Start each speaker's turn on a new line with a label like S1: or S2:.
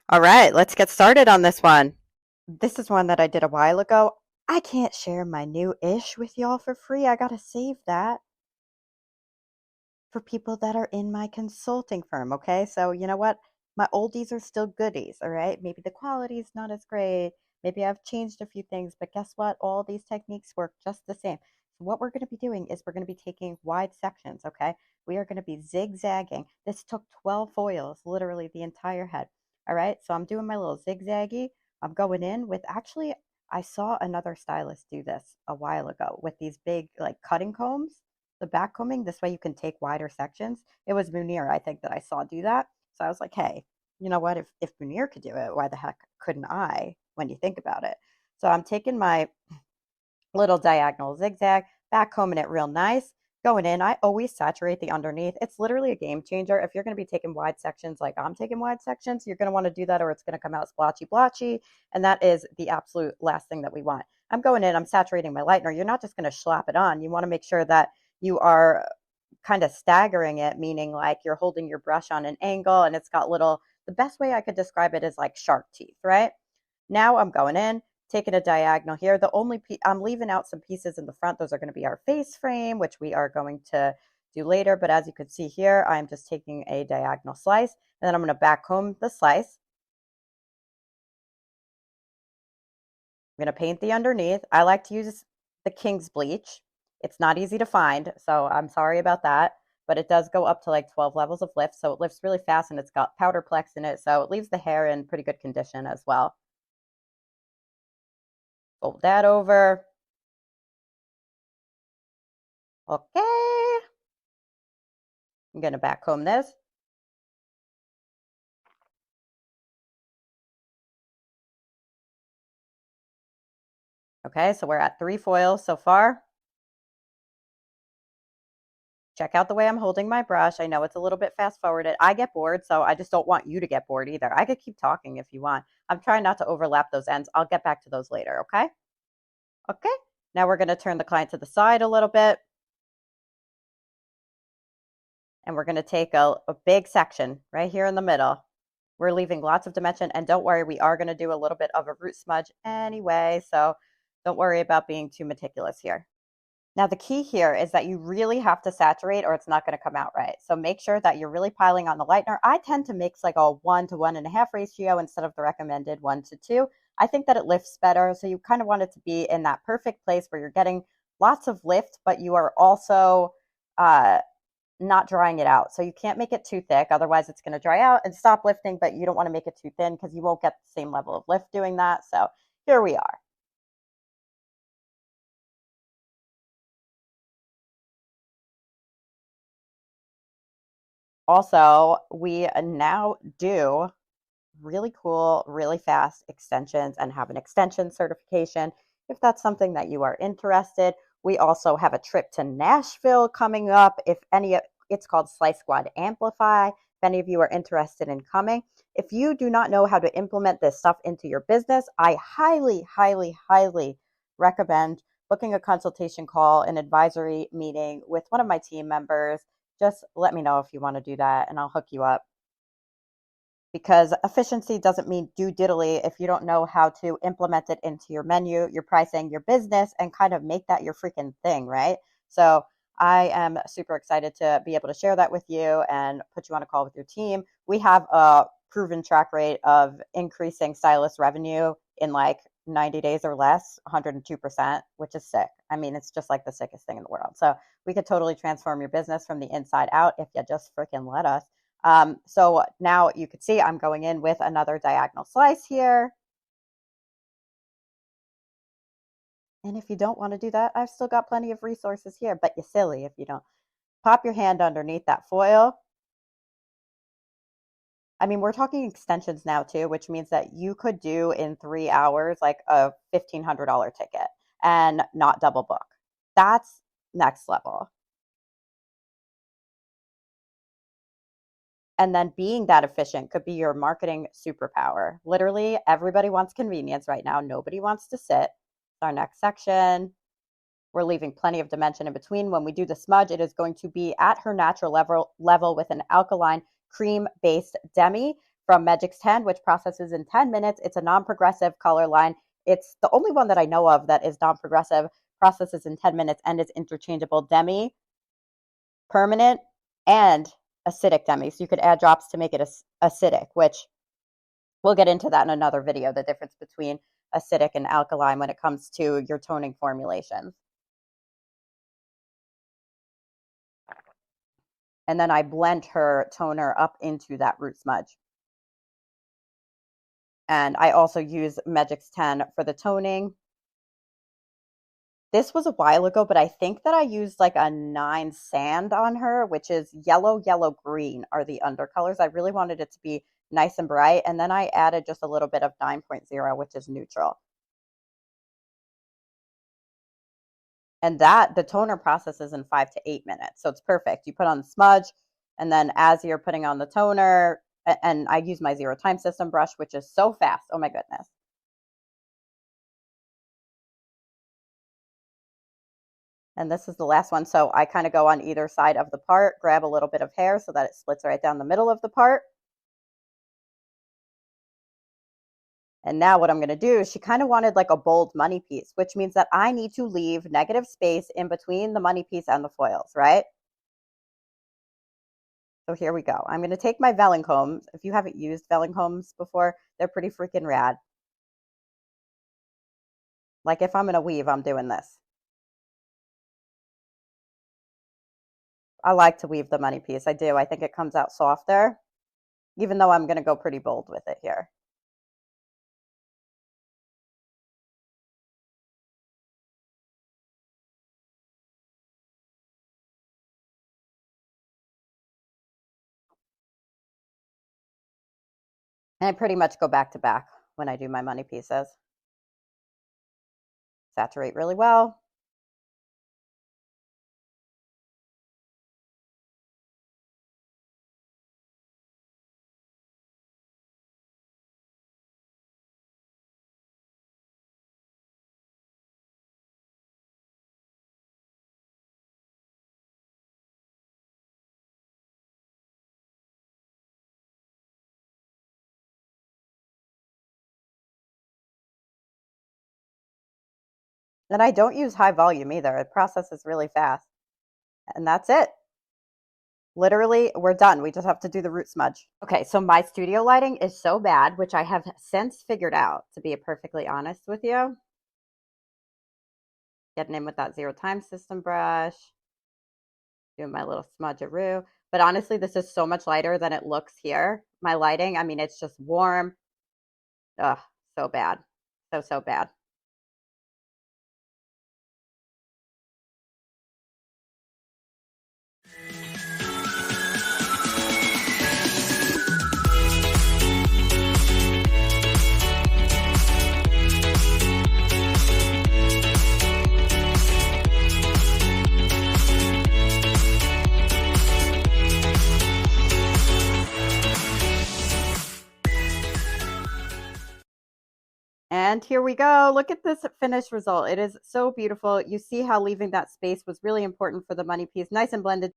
S1: All right, let's get started on this one. This is one that I did a while ago. I can't share my new ish with y'all for free. I gotta save that for people that are in my consulting firm, okay? So, you know what? My oldies are still goodies, all right? Maybe the quality is not as great. Maybe I've changed a few things, but guess what? All these techniques work just the same. So, what we're going to be doing is we're going to be taking wide sections, okay? We are going to be zigzagging. This took 12 foils, literally the entire head. All right, so I'm doing my little zigzaggy. I'm going in with actually, I saw another stylist do this a while ago with these big, like, cutting combs, the back combing. This way you can take wider sections. It was Munir, I think, that I saw do that. So I was like, hey, you know what? If Munir could do it, why the heck couldn't I when you think about it? So I'm taking my little diagonal zigzag, back combing it real nice. Going in, I always saturate the underneath. It's literally a game changer. If you're going to be taking wide sections like I'm taking wide sections, you're going to want to do that or it's going to come out splotchy blotchy. And that is the absolute last thing that we want. I'm going in, I'm saturating my lightener. You're not just going to slap it on. You want to make sure that you are kind of staggering it, meaning like you're holding your brush on an angle and it's got little, the best way I could describe it is like shark teeth, right? Now I'm going in, taking a diagonal here. The only I'm leaving out some pieces in the front. Those are going to be our face frame, which we are going to do later. But as you can see here, I'm just taking a diagonal slice, and then I'm going to back comb the slice. I'm going to paint the underneath. I like to use the King's bleach. It's not easy to find, so I'm sorry about that. But it does go up to like 12 levels of lift, so it lifts really fast, and it's got powder plex in it, so it leaves the hair in pretty good condition as well. Fold that over. Okay. I'm going to back comb this. Okay, so we're at 3 foils so far. Check out the way I'm holding my brush. I know it's a little bit fast forwarded. I get bored, so I just don't want you to get bored either. I could keep talking if you want. I'm trying not to overlap those ends. I'll get back to those later, okay? Okay. Now we're going to turn the client to the side a little bit. And we're going to take a big section right here in the middle. We're leaving lots of dimension. And don't worry, we are going to do a little bit of a root smudge anyway. So don't worry about being too meticulous here. Now, the key here is that you really have to saturate or it's not going to come out right. So make sure that you're really piling on the lightener. I tend to mix like a 1 to 1.5 ratio instead of the recommended 1 to 2. I think that it lifts better. So you kind of want it to be in that perfect place where you're getting lots of lift, but you are also not drying it out. So you can't make it too thick. Otherwise, it's going to dry out and stop lifting, but you don't want to make it too thin because you won't get the same level of lift doing that. So here we are. Also, we now do really cool, really fast extensions and have an extension certification if that's something that you are interested. We also have a trip to Nashville coming up. If any, it's called Slice Squad Amplify. If any of you are interested in coming, if you do not know how to implement this stuff into your business, I highly, highly, highly recommend booking a consultation call, an advisory meeting with one of my team members. Just let me know if you want to do that and I'll hook you up, because efficiency doesn't mean do diddly if you don't know how to implement it into your menu, your pricing, your business, and kind of make that your freaking thing, right? So I am super excited to be able to share that with you and put you on a call with your team. We have a proven track rate of increasing stylist revenue in like 90 days or less, 102%, which is sick. I mean, it's just like the sickest thing in the world. So we could totally transform your business from the inside out if you just freaking let us. So now you can see I'm going in with another diagonal slice here. And if you don't want to do that, I've still got plenty of resources here, but you're silly if you don't. Pop your hand underneath that foil. I mean, we're talking extensions now too, which means that you could do in 3 hours like a $1,500 ticket and not double book. That's next level. And then being that efficient could be your marketing superpower. Literally, everybody wants convenience right now. Nobody wants to sit. Our next section, we're leaving plenty of dimension in between. When we do the smudge, it is going to be at her natural level with an alkaline cream-based demi. from Magic's 10, which processes in 10 minutes. It's a non-progressive color line. It's the only one that I know of that is non-progressive, processes in 10 minutes, and is interchangeable demi, permanent, and acidic demi. So you could add drops to make it acidic, which we'll get into that in another video, the difference between acidic and alkaline when it comes to your toning formulations. And then I blend her toner up into that root smudge. And I also use Magic's 10 for the toning. This was a while ago, but I think that I used like a 9 sand on her, which is yellow, yellow, green are the undercolors. I really wanted it to be nice and bright. And then I added just a little bit of 9.0, which is neutral. And the toner processes in 5 to 8 minutes. So it's perfect. You put on the smudge, and then as you're putting on the toner, and I use my 0 time system brush, which is so fast. Oh my goodness. And this is the last one. So I kind of go on either side of the part, grab a little bit of hair so that it splits right down the middle of the part. And now what I'm going to do is she kind of wanted like a bold money piece, which means that I need to leave negative space in between the money piece and the foils, right? So here we go. I'm going to take my veiling combs. If you haven't used veiling combs before, they're pretty freaking rad. Like if I'm going to weave, I'm doing this. I like to weave the money piece. I do. I think it comes out softer, even though I'm going to go pretty bold with it here. And I pretty much go back to back when I do my money pieces. Saturate really well. And I don't use high volume either. It processes really fast. And that's it. Literally, we're done. We just have to do the root smudge. Okay, so my studio lighting is so bad, which I have since figured out, to be perfectly honest with you. Getting in with that 0 time system brush. Doing my little smudgeroo. But honestly, this is so much lighter than it looks here. My lighting, I mean, it's just warm. Ugh, so bad. So bad. And here we go. Look at this finished result. It is so beautiful. You see how leaving that space was really important for the money piece. Nice and blended.